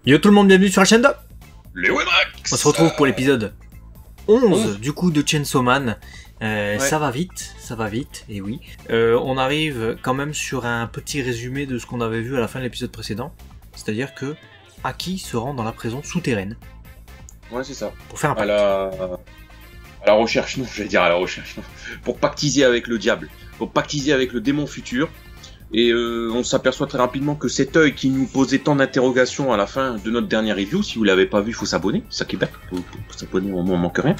Yo tout le monde, bienvenue sur la chaîne de Les Webrax. On se retrouve pour l'épisode 11 du coup de Chainsaw Man. Ouais. Ça va vite, et oui. On arrive quand même sur un petit résumé de ce qu'on avait vu à la fin de l'épisode précédent. C'est-à-dire que Aki se rend dans la prison souterraine. Ouais, c'est ça. Pour faire un pacte. À la recherche, non, j'allais dire à la recherche, non. Pour pactiser avec le diable. Pour pactiser avec le démon futur. Et on s'aperçoit très rapidement que cet œil qui nous posait tant d'interrogations à la fin de notre dernière review, si vous l'avez pas vu, il faut s'abonner, c'est ça qui est bête, faut s'abonner, on manque rien.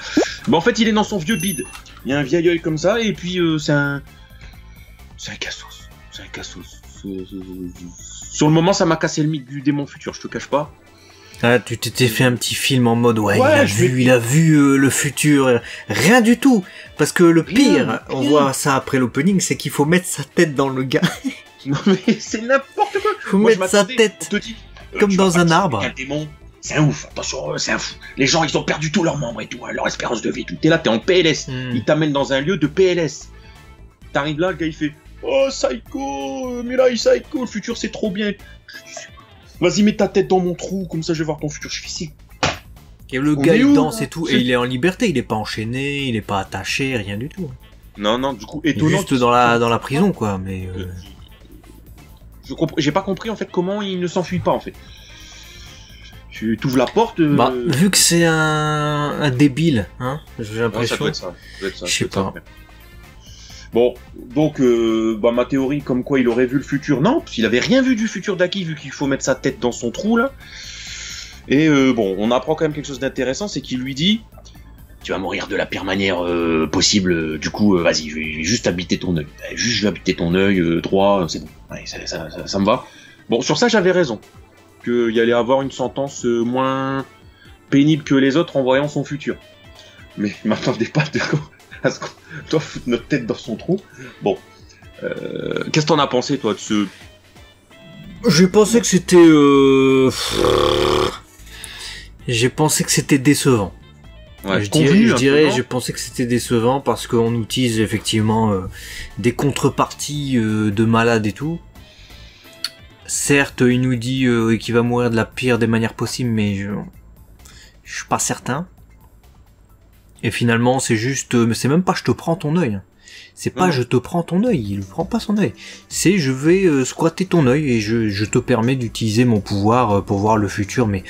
Bon, en fait, il est dans son vieux bide. Il y a un vieil œil comme ça, et puis c'est un cassos. C'est un cassos. Sur le moment, ça m'a cassé le mythe du démon futur, je te cache pas. Ah, tu t'étais fait un petit film en mode ouais, Ouais, il a vu le futur. Rien du tout. Parce que le pire, on voit ça après l'opening, c'est qu'il faut mettre sa tête dans le gars. Non mais c'est n'importe quoi. Faut mettre sa tête on te dit, comme dans un arbre. Un démon, c'est un ouf, attention, c'est un fou. Les gens, ils ont perdu tous leurs membres et tout, leur espérance de vie et tout. T'es là, t'es en PLS. Ils t'amènent dans un lieu de PLS. T'arrives là, le gars il fait oh psycho, Mirai psycho, le futur c'est trop bien. Vas-y, mets ta tête dans mon trou, comme ça je vais voir ton futur. Je suis ici. Et le gars il danse et tout, et il est en liberté, il est pas enchaîné, il est pas attaché, rien du tout. Non, du coup, Il est étonnant. juste dans la prison quoi, mais... J'ai pas compris en fait comment il ne s'enfuit pas en fait. Tu t'ouvres la porte. Bah, vu que c'est un débile, hein, j'ai l'impression. Ça doit être ça. Je sais pas. Bon, donc ma théorie comme quoi il aurait vu le futur, non, parce qu'il avait rien vu du futur d'Aki vu qu'il faut mettre sa tête dans son trou là. Et bon, on apprend quand même quelque chose d'intéressant, c'est qu'il lui dit tu vas mourir de la pire manière possible, du coup vas-y, je vais juste habiter ton œil. Juste je vais habiter ton œil droit, c'est bon. Ouais, ça me va. Bon, sur ça j'avais raison. Qu'il allait avoir une sentence moins pénible que les autres en voyant son futur. Mais je m'attendais pas à ce qu'on doit foutre notre tête dans son trou. Bon. Qu'est-ce que t'en as pensé toi de ce... J'ai pensé que c'était... J'ai pensé que c'était décevant. Ouais, je pensais que c'était décevant parce qu'on utilise effectivement des contreparties de malades et tout. Certes, il nous dit qu'il va mourir de la pire des manières possibles, mais je suis pas certain. Et finalement, c'est juste, mais c'est même pas je te prends ton œil. C'est pas je te prends ton œil, il prend pas son œil. C'est je vais squatter ton œil et je te permets d'utiliser mon pouvoir pour voir le futur, mais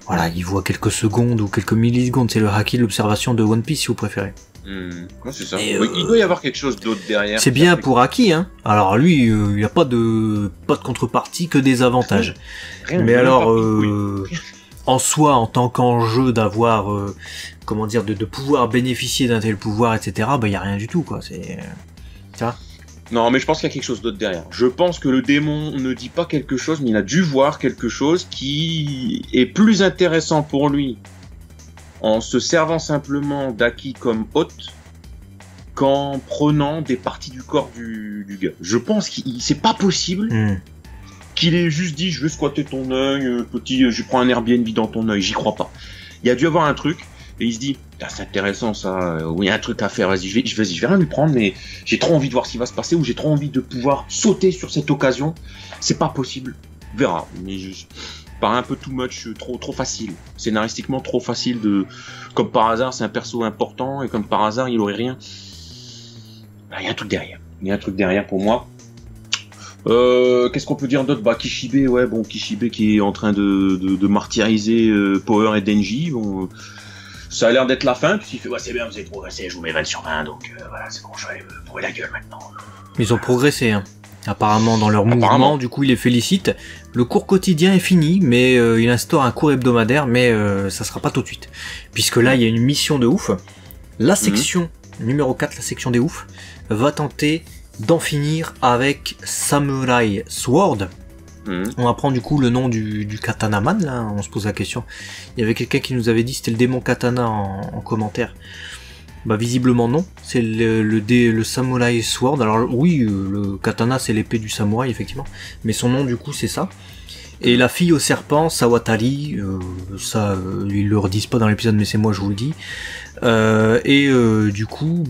voilà, il voit quelques secondes ou quelques millisecondes, c'est le haki de l'observation de One Piece si vous préférez. Ouais, c'est ça. Il doit y avoir quelque chose d'autre derrière. C'est bien pour Aki, hein. Alors lui, il n'y a pas de contrepartie, que des avantages. Rien, mais alors, en soi, en tant qu'enjeu d'avoir, comment dire, de pouvoir bénéficier d'un tel pouvoir, etc., bah il y a rien du tout, quoi. C'est ça. Non, mais je pense qu'il y a quelque chose d'autre derrière. Je pense que le démon ne dit pas quelque chose, mais il a dû voir quelque chose qui est plus intéressant pour lui en se servant simplement d'Aki comme hôte qu'en prenant des parties du corps du gars. Je pense qu'il c'est pas possible qu'il ait juste dit je vais squatter ton œil, petit, je prends un Airbnb dans ton œil, j'y crois pas. Il y a dû avoir un truc, et il se dit c'est intéressant ça, il y a un truc à faire, vas-y, je vais rien lui prendre, mais j'ai trop envie de voir ce qui va se passer, ou j'ai trop envie de pouvoir sauter sur cette occasion, c'est pas possible, on verra, mais paraît un peu too much, trop facile, scénaristiquement trop facile de, comme par hasard c'est un perso important, et comme par hasard il aurait rien, il y a un truc derrière, pour moi. Qu'est-ce qu'on peut dire d'autre? Bah Kishibe, ouais, bon, Kishibe qui est en train de martyriser Power et Denji, bon, ça a l'air d'être la fin, puisqu'il fait ouais c'est bien, vous avez progressé, je vous mets 20 sur 20, donc voilà, c'est bon, je vais me brûler la gueule maintenant. Ils ont progressé, hein. Apparemment dans leur mouvement, du coup il les félicite. Le cours quotidien est fini, mais il instaure un cours hebdomadaire, mais ça sera pas tout de suite. Puisque là il y a une mission de ouf. La section numéro 4, la section des oufs, va tenter d'en finir avec Samurai Sword. On apprend du coup le nom du katanaman, là, on se pose la question. Il y avait quelqu'un qui nous avait dit c'était le démon katana en commentaire. Bah visiblement non, c'est le Samurai Sword. Alors oui, le katana c'est l'épée du samouraï effectivement, mais son nom du coup c'est ça. Et la fille au serpent, Sawatari, ça ils le redisent pas dans l'épisode mais c'est moi je vous le dis. Du coup,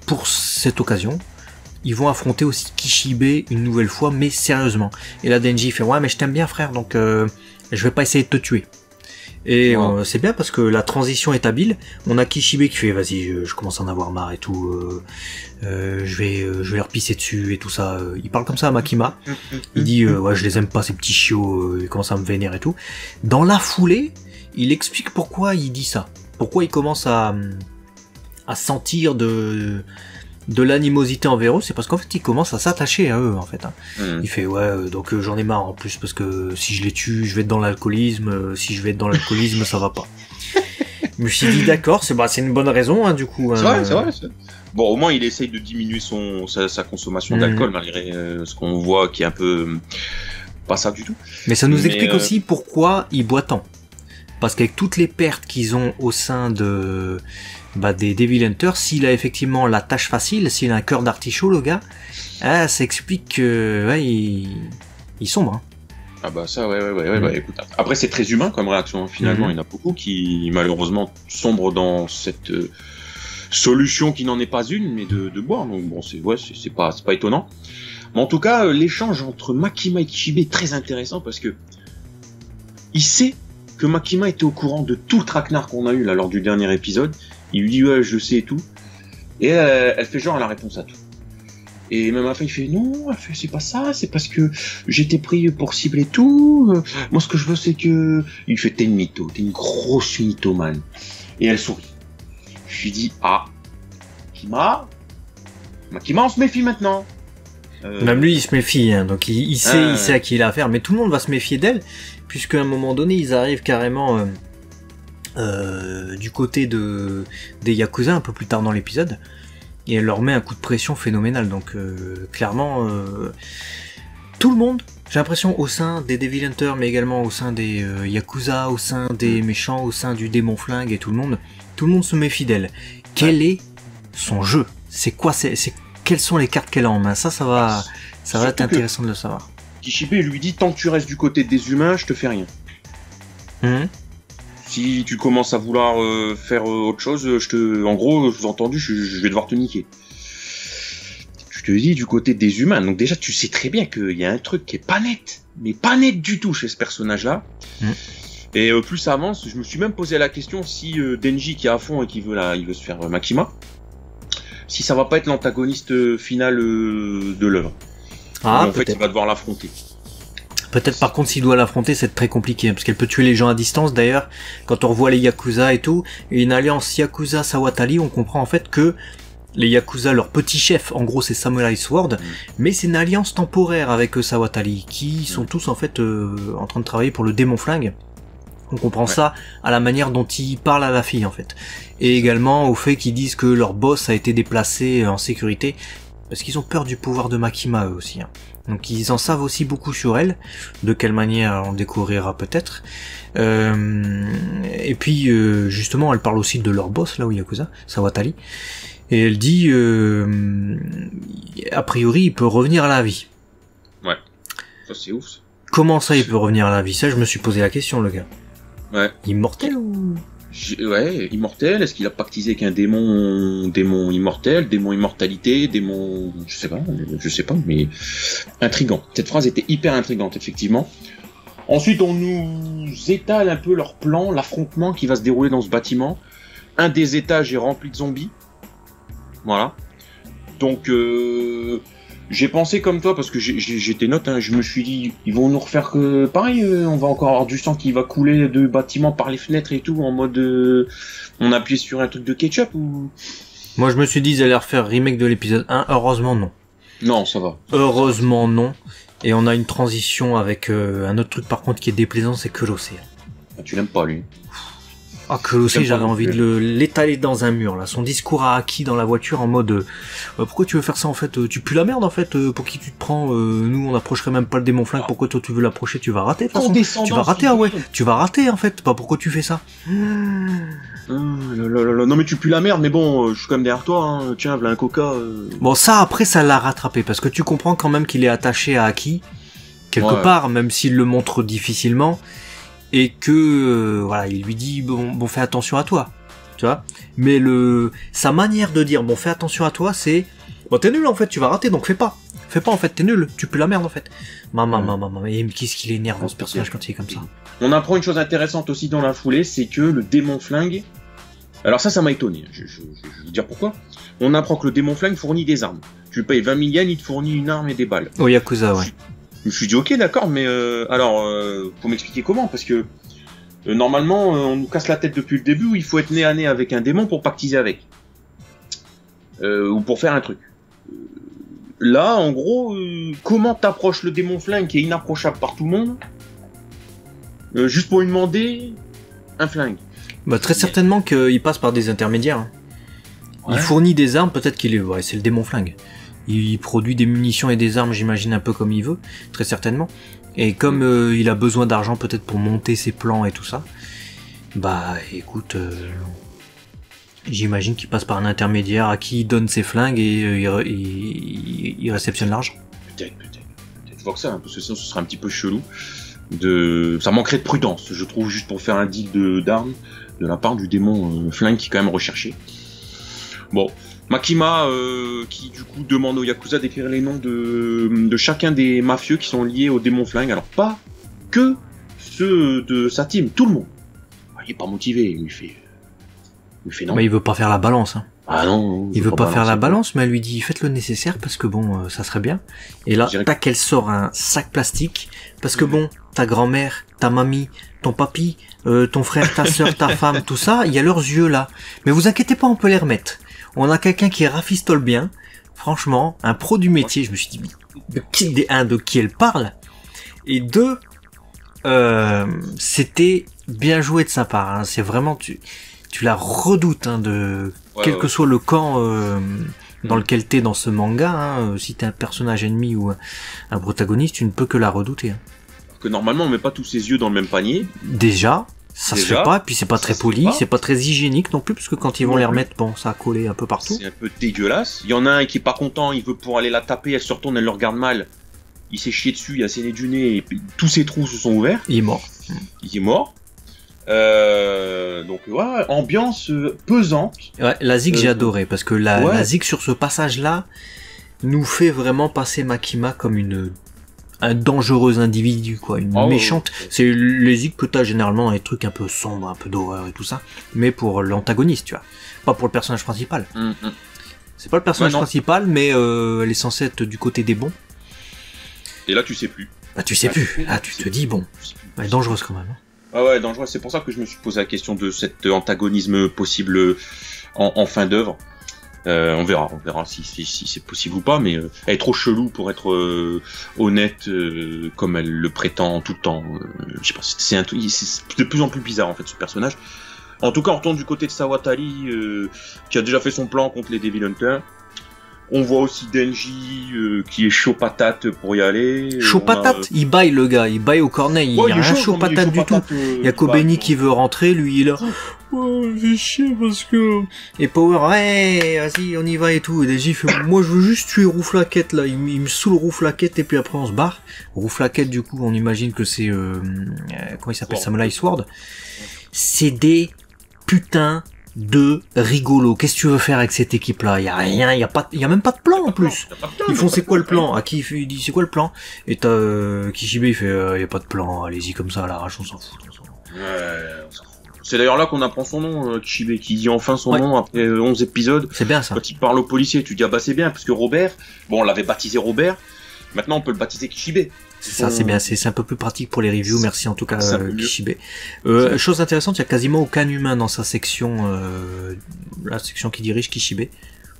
pour cette occasion, ils vont affronter aussi Kishibe une nouvelle fois, mais sérieusement. Et là Denji fait ouais mais je t'aime bien frère, donc je vais pas essayer de te tuer. Et c'est bien parce que la transition est habile. On a Kishibe qui fait vas-y, je commence à en avoir marre et tout. Je vais leur pisser dessus et tout ça. Il parle comme ça à Makima. Il dit ouais, je les aime pas ces petits chiots. Il commence à me vénérer et tout. Dans la foulée, il explique pourquoi il dit ça. Pourquoi il commence à sentir de l'animosité envers eux, c'est parce qu'en fait il commence à s'attacher à eux en fait. Il fait ouais donc j'en ai marre en plus parce que si je les tue je vais être dans l'alcoolisme, si je vais être dans l'alcoolisme ça va pas. Je me suis dit d'accord, c'est une bonne raison hein, du coup. C'est vrai. Bon au moins il essaye de diminuer sa consommation d'alcool malgré ce qu'on voit qui est un peu pas ça du tout. Mais ça nous explique aussi pourquoi il boit tant. Parce qu'avec toutes les pertes qu'ils ont au sein des Devil Hunters, s'il a effectivement la tâche facile, s'il a un cœur d'artichaut, le gars, ça explique que il sombre. Hein. Ah bah ça, ouais. Bah, écoute, après c'est très humain comme réaction. Finalement, il y en a beaucoup qui malheureusement sombrent dans cette solution qui n'en est pas une, mais de boire. Donc bon, c'est pas étonnant. Mais en tout cas, l'échange entre Makima et Kishibe est très intéressant parce que il sait que Makima était au courant de tout le traquenard qu'on a eu là lors du dernier épisode. Il lui dit ouais je sais et tout. Et elle fait genre la réponse à tout. Et même après il fait non, c'est pas ça, c'est parce que j'étais pris pour cibler tout. Moi ce que je veux c'est que... Il fait t'es une mytho, t'es une grosse mythomane. Et elle sourit. Je lui dis ah, Makima on se méfie maintenant. Même lui il se méfie, hein, donc il sait à qui il a affaire, mais tout le monde va se méfier d'elle. Puisqu'à un moment donné, ils arrivent carrément du côté des Yakuza, un peu plus tard dans l'épisode, et elle leur met un coup de pression phénoménal. Donc clairement, tout le monde, j'ai l'impression, au sein des Devil Hunters, mais également au sein des Yakuza, au sein des méchants, au sein du démon flingue et tout le monde se méfie d'elle. Quel est son jeu? C'est quoi quelles sont les cartes qu'elle a en main? Ça va être intéressant de le savoir. Kishibe lui dit tant que tu restes du côté des humains, je te fais rien. Si tu commences à vouloir faire autre chose, en gros, sous-entendu, je vais devoir te niquer. Je te dis du côté des humains. Donc déjà, tu sais très bien qu'il y a un truc qui est pas net, mais pas net du tout chez ce personnage-là. Et plus ça avance, je me suis même posé la question si Denji qui est à fond et qui veut se faire Makima, si ça va pas être l'antagoniste final de l'œuvre. En fait, il va devoir l'affronter. Peut-être par contre s'il doit l'affronter c'est très compliqué parce qu'elle peut tuer les gens à distance. D'ailleurs quand on revoit les Yakuza et tout, et une alliance Yakuza Sawatali, on comprend en fait que les Yakuza, leur petit chef en gros c'est Samurai Sword, mais c'est une alliance temporaire avec Sawatali qui sont tous en fait en train de travailler pour le démon flingue. On comprend ça à la manière dont ils parlent à la fille en fait, et également au fait qu'ils disent que leur boss a été déplacé en sécurité parce qu'ils ont peur du pouvoir de Makima eux aussi. Hein. Donc ils en savent aussi beaucoup sur elle, de quelle manière on découvrira peut-être. Et puis justement elle parle aussi de leur boss là où Yakuza, Sawatali, et elle dit a priori il peut revenir à la vie. Ouais, ça c'est ouf. Ça. Comment ça il peut revenir à la vie? Ça je me suis posé la question le gars. Ouais. Immortel ou... Ouais, immortel, est-ce qu'il a pactisé avec un démon immortel, démon immortalité, démon... Je sais pas, mais... Intriguant. Cette phrase était hyper intrigante, effectivement. Ensuite, on nous étale un peu leur plan, l'affrontement qui va se dérouler dans ce bâtiment. Un des étages est rempli de zombies. Voilà. Donc, j'ai pensé comme toi, parce que j'ai tes notes, hein, je me suis dit, ils vont nous refaire que pareil, on va encore avoir du sang qui va couler de bâtiments par les fenêtres et tout, en mode on appuie sur un truc de ketchup ou... Moi je me suis dit ils allaient refaire remake de l'épisode 1, heureusement non. Non, ça va. Heureusement non. Et on a une transition avec un autre truc par contre qui est déplaisant, c'est Kurose. Ah, tu l'aimes pas lui. Ah, Kurose, j'avais envie de l'étaler dans un mur, là. Son discours à Aki dans la voiture en mode, pourquoi tu veux faire ça, en fait? Tu pues la merde, en fait, pour qui tu te prends? Nous, on approcherait même pas le démon flingue, pourquoi toi tu veux l'approcher? Tu vas rater, de toute façon. Tu vas rater, ah ouais. Tu vas rater, en fait. Pas pourquoi tu fais ça. Non, mais tu pues la merde, mais bon, je suis quand même derrière toi, hein. Tiens, voilà un coca. Bon, ça, après, ça l'a rattrapé, parce que tu comprends quand même qu'il est attaché à Aki, quelque part, même s'il le montre difficilement. Et que voilà, il lui dit bon fais attention à toi, tu vois. Mais sa manière de dire bon fais attention à toi, c'est bon t'es nul en fait, tu vas rater donc fais pas en fait, t'es nul, tu pues la merde en fait. Maman, mais qu'est-ce qu'il est énervant ce personnage quand il est comme ça. On apprend une chose intéressante aussi dans la foulée, c'est que le démon flingue... Alors ça m'a étonné, je vais vous dire pourquoi. On apprend que le démon flingue fournit des armes. Tu payes 20 000 yens, il te fournit une arme et des balles. Au Yakuza, ouais. Je me suis dit, ok, d'accord, mais faut m'expliquer comment, parce que normalement, on nous casse la tête depuis le début où il faut être nez à nez avec un démon pour pactiser avec. Ou pour faire un truc. Là, en gros, comment t'approches le démon flingue qui est inapprochable par tout le monde, juste pour lui demander un flingue. Bah, très certainement qu'il passe par des intermédiaires. Hein. Ouais. Il fournit des armes, peut-être qu'il est... Ouais, c'est le démon flingue. Il produit des munitions et des armes, j'imagine, un peu comme il veut, très certainement. Et comme il a besoin d'argent peut-être pour monter ses plans et tout ça, bah écoute, j'imagine qu'il passe par un intermédiaire à qui il donne ses flingues et il réceptionne l'argent. Peut-être. Je vois que ça, parce que sinon ce serait un petit peu chelou. Ça manquerait de prudence, je trouve, juste pour faire un deal d'armes de la part du démon flingue qui est quand même recherché. Bon, Makima qui du coup demande au Yakuza d'écrire les noms de chacun des mafieux qui sont liés au démon flingue. Alors pas que ceux de sa team, tout le monde. Il est pas motivé, il lui fait non. Bah, il veut pas faire la balance. Hein. Ah non. Il veut pas faire la balance, mais elle lui dit faites le nécessaire parce que bon, ça serait bien. Et là, tac, elle sort un sac plastique parce que bon, ta grand-mère, ta mamie, ton papy, ton frère, ta soeur, ta femme, tout ça, il y a leurs yeux là. Mais vous inquiétez pas, on peut les remettre. On a quelqu'un qui rafistole bien. Franchement, un pro du métier. Je me suis dit, de qui elle parle. Et deux, c'était bien joué de sa part. Hein. C'est vraiment, tu la redoutes, hein, quel que soit le camp dans lequel t'es dans ce manga. Hein, si t'es un personnage ennemi ou un protagoniste, tu ne peux que la redouter. Hein. Alors que normalement, on met pas tous ses yeux dans le même panier. Déjà. Ça se fait pas, puis c'est pas très poli, c'est pas très hygiénique non plus, parce que quand ils vont les remettre, bon, ça a collé un peu partout. C'est un peu dégueulasse. Il y en a un qui est pas content, il veut pour aller la taper, elle se retourne, elle le regarde mal. Il s'est chié dessus, il a saigné du nez, et puis tous ses trous se sont ouverts. Il est mort. Donc ouais, ambiance pesante. Ouais, la zig j'ai adoré, parce que la zig sur ce passage-là nous fait vraiment passer Makima comme un dangereux individu, quoi, une méchante. C'est les zig que t'as généralement dans les trucs un peu sombres, un peu d'horreur et tout ça, mais pour l'antagoniste, tu vois, pas pour le personnage principal. C'est pas le personnage principal, mais elle est censée être du côté des bons. Et là, tu sais plus. Bah, tu sais plus. Là, tu te dis, bon, elle est dangereuse quand même. Ah ouais, dangereuse. C'est pour ça que je me suis posé la question de cet antagonisme possible en fin d'œuvre. On verra si c'est possible ou pas, mais elle est trop chelou pour être honnête comme elle le prétend tout le temps. Je sais pas, c'est de plus en plus bizarre en fait ce personnage. En tout cas, on retourne du côté de Sawatari qui a déjà fait son plan contre les Devil Hunters. On voit aussi Denji qui est chaud patate pour y aller. Chaud patate, il baille le gars, il baille au cornet, il y a rien chaud patate du tout. Il y a Kobeni qui veut rentrer, lui il est là. Oh, j'ai chier parce que... Et Power, ouais, vas-y, on y va et tout. Et Denji fait, moi je veux juste tuer Rouflaquette là, il me saoule Rouflaquette et puis après on se barre. Rouflaquette du coup, on imagine que c'est... comment il s'appelle, Samurai Sword. C'est des putains de rigolo. Qu'est-ce que tu veux faire avec cette équipe-là? Y a rien, y a même pas de plan en plus. Ils font c'est quoi le plan? Aki il dit c'est quoi le plan? Et t'as Kishibe il fait y a pas de plan, allez-y comme ça à l'arrache, on s'en fout. Ouais, on s'en fout. C'est d'ailleurs là qu'on apprend son nom, Kishibe, qui dit enfin son nom après 11 épisodes. C'est bien ça. Quand il parle au policier, tu dis ah bah c'est bien parce que Robert, bon on l'avait baptisé Robert, maintenant on peut le baptiser Kishibe. Ça c'est bien, c'est un peu plus pratique pour les reviews, merci en tout cas Kishibe. Chose intéressante, il y a quasiment aucun humain dans sa section, la section qui dirige Kishibe.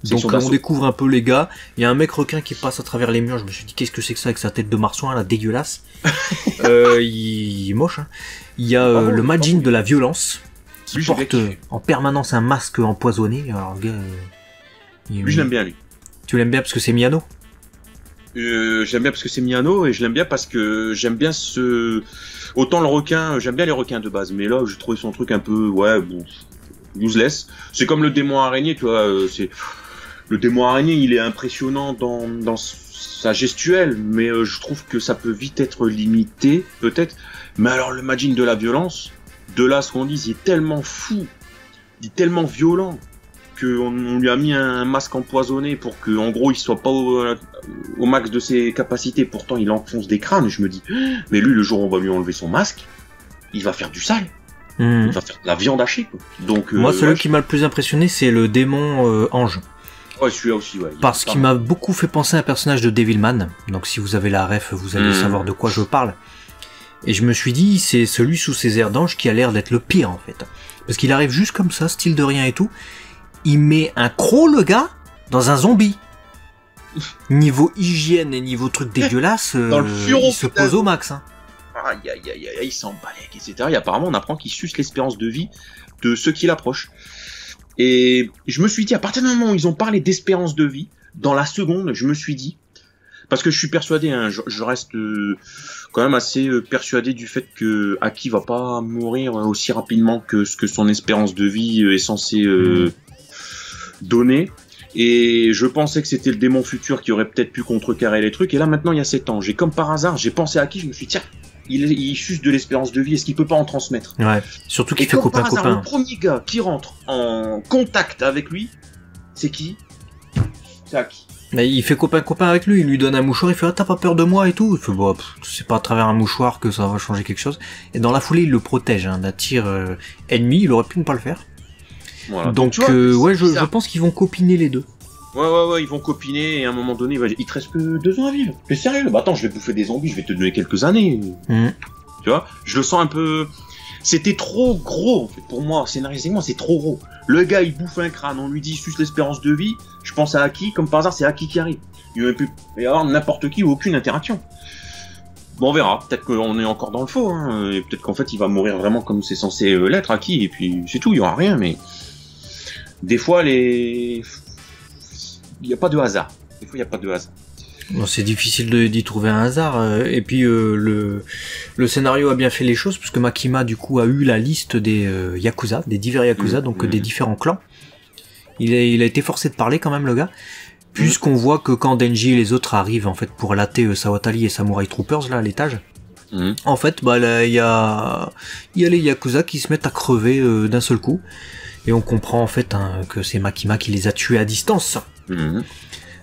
Donc on découvre un peu les gars, il y a un mec requin qui passe à travers les murs, je me suis dit qu'est-ce que c'est que ça avec sa tête de marsouin là, dégueulasse. Il est moche, hein. Il y a le Majin de la violence, qui porte en permanence un masque empoisonné. Alors le gars... lui je l'aime bien lui. Tu l'aimes bien parce que c'est Miyano? J'aime bien parce que c'est Miyano et je l'aime bien parce que j'aime bien autant le requin, j'aime bien les requins de base, mais là j'ai trouvé son truc un peu useless. C'est comme le démon araignée, tu vois, le démon araignée il est impressionnant dans sa gestuelle, mais je trouve que ça peut vite être limité peut-être. Mais alors le Majin de la violence, de là ce qu'on dit, il est tellement fou, il est tellement violent qu'on lui a mis un masque empoisonné pour que en gros il soit pas au max de ses capacités. Pourtant il enfonce des crânes et je me dis mais lui le jour où on va lui enlever son masque, il va faire du sale. Hmm. Il va faire de la viande hachée, quoi. Donc, moi, celui qui m'a le plus impressionné, c'est le démon Ange. Ouais, celui-là aussi, ouais. Parce qu'il m'a beaucoup fait penser à un personnage de Devilman. Donc si vous avez la ref, vous allez savoir de quoi je parle. Et je me suis dit, c'est celui sous ses airs d'ange qui a l'air d'être le pire, en fait. Parce qu'il arrive juste comme ça, style de rien et tout. Il met un croc, le gars, dans un zombie. Niveau hygiène et niveau truc dégueulasse, il se pose au max. Hein. Aïe, aïe, aïe, aïe, il s'en balèque, etc. Et apparemment, on apprend qu'il suce l'espérance de vie de ceux qui l'approchent. Et je me suis dit, à partir du moment où ils ont parlé d'espérance de vie, dans la seconde, je me suis dit, parce que je suis persuadé, hein, je reste quand même assez persuadé du fait que Aki va pas mourir aussi rapidement que ce que son espérance de vie est censée donner. Et je pensais que c'était le démon futur qui aurait peut-être pu contrecarrer les trucs. Et là, maintenant, il y a 7 ans. Comme par hasard, j'ai pensé à Aki, je me suis dit, tiens, il suce de l'espérance de vie, est-ce qu'il peut pas en transmettre? Ouais, surtout qu'il fait copain-copain. Le premier gars qui rentre en contact avec lui, c'est qui? C'est Aki. Mais il fait copain-copain avec lui, il lui donne un mouchoir, il fait « Ah, t'as pas peur de moi ?» et tout. Il fait « Bon, c'est pas à travers un mouchoir que ça va changer quelque chose. » Et dans la foulée, il le protège d'un tir ennemi, il aurait pu ne pas le faire. Voilà. Donc ouais, je pense qu'ils vont copiner les deux. Ouais, ils vont copiner et à un moment donné, il te reste que 2 ans à vivre. T'es sérieux? Bah attends, je vais bouffer des zombies, je vais te donner quelques années. Tu vois? Je le sens un peu... C'était trop gros, en fait, pour moi, scénaristiquement, c'est trop gros. Le gars, il bouffe un crâne, on lui dit suce l'espérance de vie, je pense à Aki, comme par hasard, c'est Aki qui arrive. Il va y avoir n'importe qui ou aucune interaction. Bon, on verra, peut-être qu'on est encore dans le faux, hein, et peut-être qu'en fait, il va mourir vraiment comme c'est censé l'être, Aki, et puis c'est tout, il y aura rien, mais... Des fois, il n'y a pas de hasard. Des fois, il n'y a pas de hasard. Bon, c'est difficile d'y trouver un hasard. Et puis le scénario a bien fait les choses puisque Makima du coup a eu la liste des yakuza, des divers yakuza, donc des différents clans. Il a été forcé de parler quand même le gars, puisqu'on voit que quand Denji et les autres arrivent en fait pour latter Sawatali et Samurai Troopers là à l'étage, en fait bah là il y a les yakuza qui se mettent à crever d'un seul coup. Et on comprend en fait que c'est Makima qui les a tués à distance.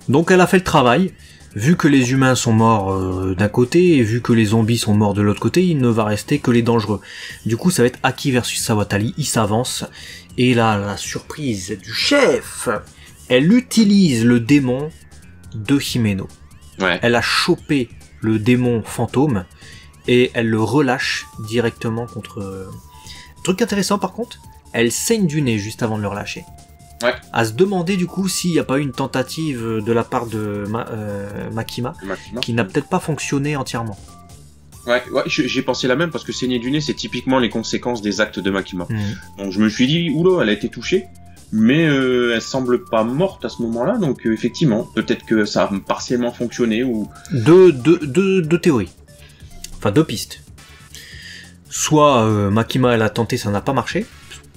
Donc elle a fait le travail. Vu que les humains sont morts d'un côté et vu que les zombies sont morts de l'autre côté, il ne va rester que les dangereux. Du coup ça va être Aki versus Sawatali, il s'avance. Et là, la surprise du chef, elle utilise le démon de Himeno. Ouais. Elle a chopé le démon fantôme et elle le relâche directement contre... Truc intéressant par contre, elle saigne du nez juste avant de le relâcher. Ouais. À se demander du coup s'il n'y a pas eu une tentative de la part de Makima qui n'a peut-être pas fonctionné entièrement. Ouais, j'ai pensé la même parce que saigner du nez c'est typiquement les conséquences des actes de Makima. Donc je me suis dit, oula, elle a été touchée, mais elle semble pas morte à ce moment-là, donc effectivement, peut-être que ça a partiellement fonctionné ou... Deux théories. Enfin, 2 pistes. Soit Makima elle a tenté, ça n'a pas marché.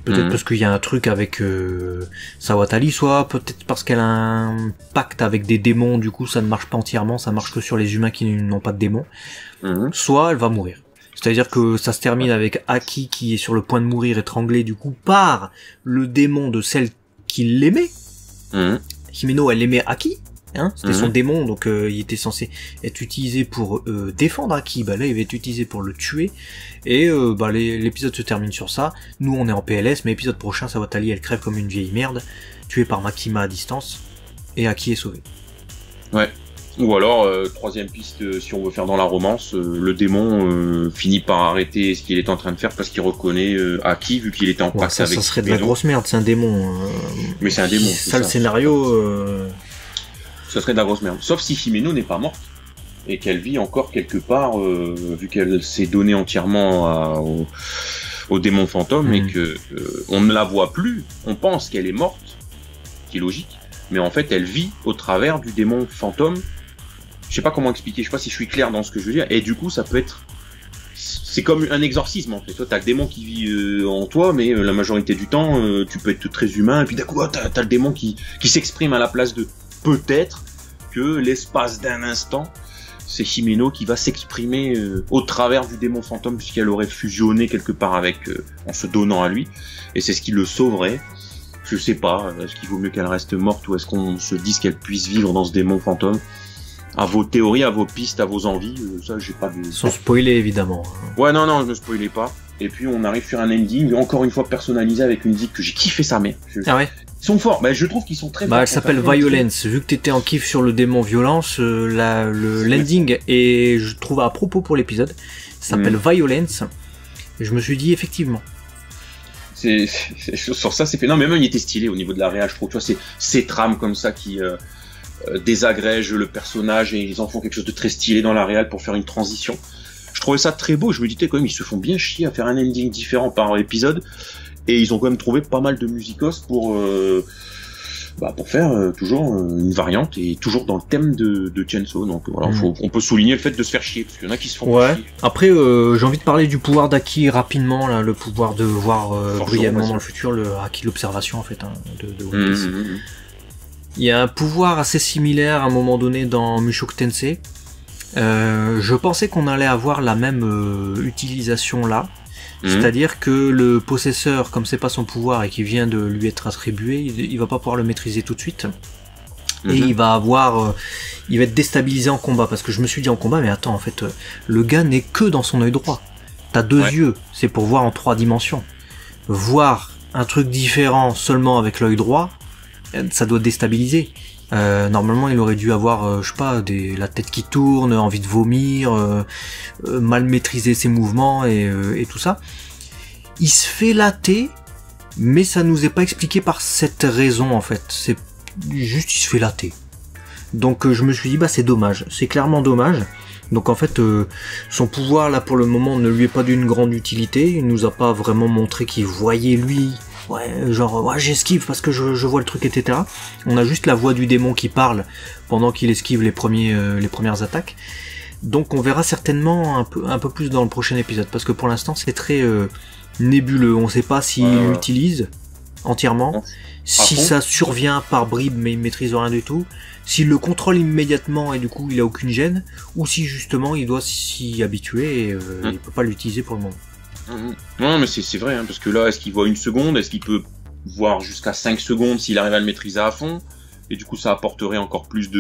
Peut-être parce qu'il y a un truc avec Sawatali, soit peut-être parce qu'elle a un pacte avec des démons, du coup ça ne marche pas entièrement, ça marche que sur les humains qui n'ont pas de démons. Soit elle va mourir. C'est-à-dire que ça se termine avec Aki qui est sur le point de mourir, étranglé du coup par le démon de celle qui l'aimait. Himeno elle aimait Aki. Hein, c'était son démon, donc il était censé être utilisé pour défendre Aki, bah là il va être utilisé pour le tuer, et bah l'épisode se termine sur ça. Nous on est en PLS, mais l'épisode prochain Sawatali elle crève comme une vieille merde, tuée par Makima à distance, et Aki est sauvé. Ouais. Ou alors, troisième piste, si on veut faire dans la romance, le démon finit par arrêter ce qu'il est en train de faire parce qu'il reconnaît Aki, vu qu'il était en pacte avec... Ça serait de la grosse merde, c'est un démon. Mais c'est un démon. Ça, le scénario... Ça serait de la grosse merde. Sauf si Himeno n'est pas morte et qu'elle vit encore quelque part, vu qu'elle s'est donnée entièrement au démon fantôme et que on ne la voit plus. On pense qu'elle est morte, qui est logique, mais en fait elle vit au travers du démon fantôme. Je sais pas comment expliquer, je sais pas si je suis clair dans ce que je veux dire. Et du coup, ça peut être, c'est comme un exorcisme en fait. Toi, t'as le démon qui vit en toi, mais la majorité du temps, tu peux être très humain. Et puis d'un coup, t'as le démon qui s'exprime à la place de. Peut-être que l'espace d'un instant, c'est Himeno qui va s'exprimer au travers du démon fantôme puisqu'elle aurait fusionné quelque part avec, en se donnant à lui, et c'est ce qui le sauverait. Je sais pas, est-ce qu'il vaut mieux qu'elle reste morte ou est-ce qu'on se dise qu'elle puisse vivre dans ce démon fantôme? À vos théories, à vos pistes, à vos envies, ça j'ai pas de... Sans spoiler évidemment. Ouais, non, ne spoilez pas. Et puis on arrive sur un ending, encore une fois personnalisé avec une musique que j'ai kiffé sa mère. Ah ouais. Ils sont forts, je trouve qu'ils sont très forts. Elle s'appelle Violence. Vu que t'étais en kiff sur le démon violence, l'ending, et je trouve à propos pour l'épisode, ça s'appelle Violence. Et je me suis dit effectivement. Sur ça, c'est fait. Non, mais même il était stylé au niveau de la réal, je trouve. Tu vois, ces trames comme ça qui désagrègent le personnage et ils en font quelque chose de très stylé dans la réal pour faire une transition. Je trouvais ça très beau. Je me disais quand même, ils se font bien chier à faire un ending différent par épisode. Et ils ont quand même trouvé pas mal de musicos pour faire toujours une variante et toujours dans le thème de Chainsaw. Donc voilà, on peut souligner le fait de se faire chier, parce qu'il y en a qui se font chier. Après, j'ai envie de parler du pouvoir d'Aki rapidement, là, le pouvoir de voir brièvement dans le futur, le Aki de l'observation en fait, hein, de One Piece. Il y a un pouvoir assez similaire à un moment donné dans Mushoku Tensei. Je pensais qu'on allait avoir la même utilisation là. C'est-à-dire que le possesseur, comme c'est pas son pouvoir et qu'il vient de lui être attribué, il va pas pouvoir le maîtriser tout de suite. Et il va être déstabilisé en combat. Parce que je me suis dit en combat, mais attends, en fait, le gars n'est que dans son œil droit. T'as deux yeux, c'est pour voir en 3 dimensions. Voir un truc différent seulement avec l'œil droit, ça doit déstabiliser. Normalement il aurait dû avoir je sais pas, la tête qui tourne, envie de vomir, mal maîtriser ses mouvements et tout ça. Il se fait latter, mais ça nous est pas expliqué par cette raison en fait, c'est juste il se fait latter. Donc je me suis dit c'est dommage, c'est clairement dommage. Donc en fait son pouvoir là pour le moment ne lui est pas d'une grande utilité, il nous a pas vraiment montré qu'il voyait lui. J'esquive parce que je vois le truc, etc. On a juste la voix du démon qui parle pendant qu'il esquive les premières attaques. Donc on verra certainement un peu plus dans le prochain épisode, parce que pour l'instant c'est très nébuleux. On sait pas s'il l'utilise entièrement, si ça survient par bribes mais il maîtrise rien du tout, s'il le contrôle immédiatement et du coup il a aucune gêne, ou si justement il doit s'y habituer et il peut pas l'utiliser pour le moment. Non mais c'est vrai, hein, parce que là, est-ce qu'il voit 1 seconde, est-ce qu'il peut voir jusqu'à 5 secondes s'il arrive à le maîtriser à fond, et du coup ça apporterait encore plus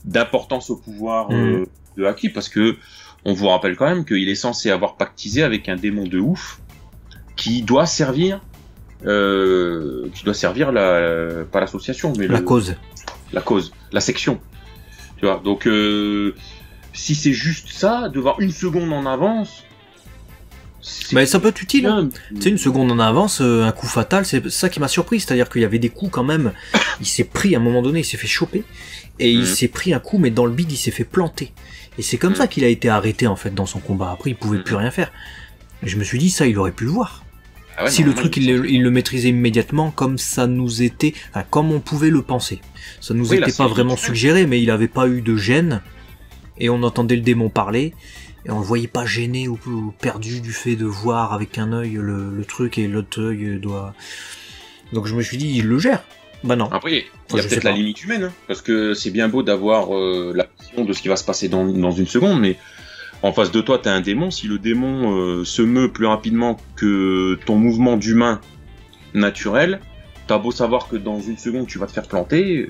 d'importance au pouvoir de Aki, parce que on vous rappelle quand même qu'il est censé avoir pactisé avec un démon de ouf qui doit servir pas l'association, mais la cause, la section, tu vois. Donc si c'est juste ça, de voir 1 seconde en avance, ça peut être utile, hein. Tu sais, 1 seconde en avance, un coup fatal, c'est ça qui m'a surpris, c'est-à-dire qu'il y avait des coups quand même, il s'est pris à un moment donné, il s'est fait choper, et il s'est pris un coup, mais dans le bide, il s'est fait planter. Et c'est comme ça qu'il a été arrêté en fait dans son combat, après il pouvait plus rien faire. Et je me suis dit, ça il aurait pu le voir. Si le truc il le maîtrisait immédiatement, comme ça nous était, comme on pouvait le penser. Ça nous était pas vraiment suggéré, mais il avait pas eu de gêne, et on entendait le démon parler, et on le voyait pas gêné ou perdu du fait de voir avec un œil le truc et l'autre œil doit. Donc je me suis dit, il le gère. Non. Après, il y a peut-être la limite humaine, hein, parce que c'est bien beau d'avoir la vision de ce qui va se passer dans 1 seconde, mais en face de toi, t'as un démon. Si le démon se meut plus rapidement que ton mouvement d'humain naturel, t'as beau savoir que dans 1 seconde tu vas te faire planter,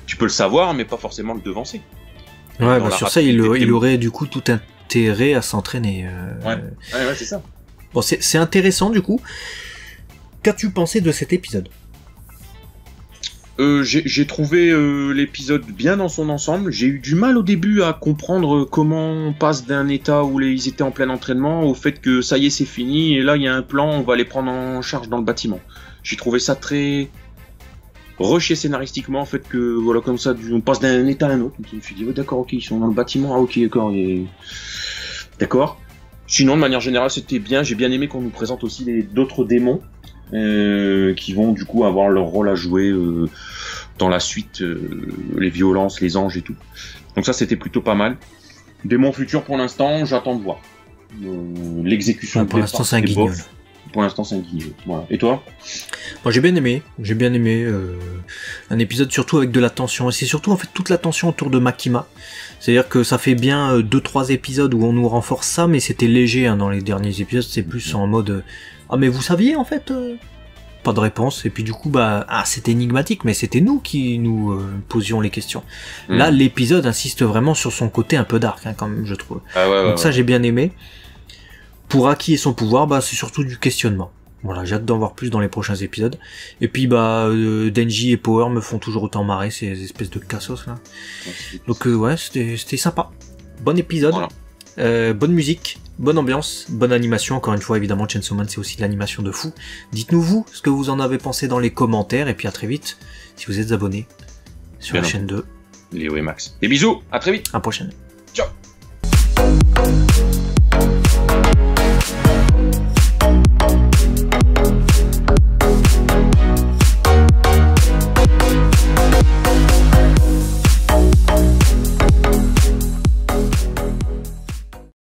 tu peux le savoir, mais pas forcément le devancer. Sur ça, il aurait du coup tout intérêt à s'entraîner. Ouais, c'est ça. Bon, c'est intéressant du coup. Qu'as-tu pensé de cet épisode ? J'ai trouvé l'épisode bien dans son ensemble. J'ai eu du mal au début à comprendre comment on passe d'un état où ils étaient en plein entraînement au fait que ça y est, c'est fini, et là il y a un plan, on va les prendre en charge dans le bâtiment. J'ai trouvé ça très rushé scénaristiquement, en fait, que voilà, comme ça, on passe d'un état à un autre. Je me suis dit, d'accord, ok, ils sont dans le bâtiment, ok, d'accord, d'accord. Sinon, de manière générale, c'était bien. J'ai bien aimé qu'on nous présente aussi d'autres démons qui vont du coup avoir leur rôle à jouer dans la suite, les violences, les anges et tout. Donc ça, c'était plutôt pas mal. Démons futurs, pour l'instant, j'attends de voir. L'exécution pour l'instant, c'est un guignol. Pour l'instant, c'est un guignol. Voilà. Et toi ? Moi, j'ai bien aimé. Un épisode surtout avec de la tension. Et c'est surtout en fait toute la tension autour de Makima. C'est-à-dire que ça fait bien 2-3 épisodes où on nous renforce ça, mais c'était léger hein, dans les derniers épisodes. C'est plus en mode ah mais vous saviez en fait pas de réponse. Et puis du coup c'était énigmatique, mais c'était nous qui nous posions les questions. Là, l'épisode insiste vraiment sur son côté un peu dark, hein, quand même, je trouve. Donc ça, j'ai bien aimé. pour Aki et son pouvoir, bah c'est surtout du questionnement. Voilà, j'ai hâte d'en voir plus dans les prochains épisodes. Et puis Denji et Power me font toujours autant marrer, ces espèces de cassos là. Donc ouais, c'était sympa. Bon épisode, voilà. Bonne musique, bonne ambiance, bonne animation. Encore une fois, évidemment, Chainsaw Man c'est aussi de l'animation de fou. Dites-nous vous ce que vous en avez pensé dans les commentaires. Et puis à très vite, si vous êtes abonnés sur la chaîne 2. Léo et Max. Des bisous, à très vite. À la prochaine. Ciao.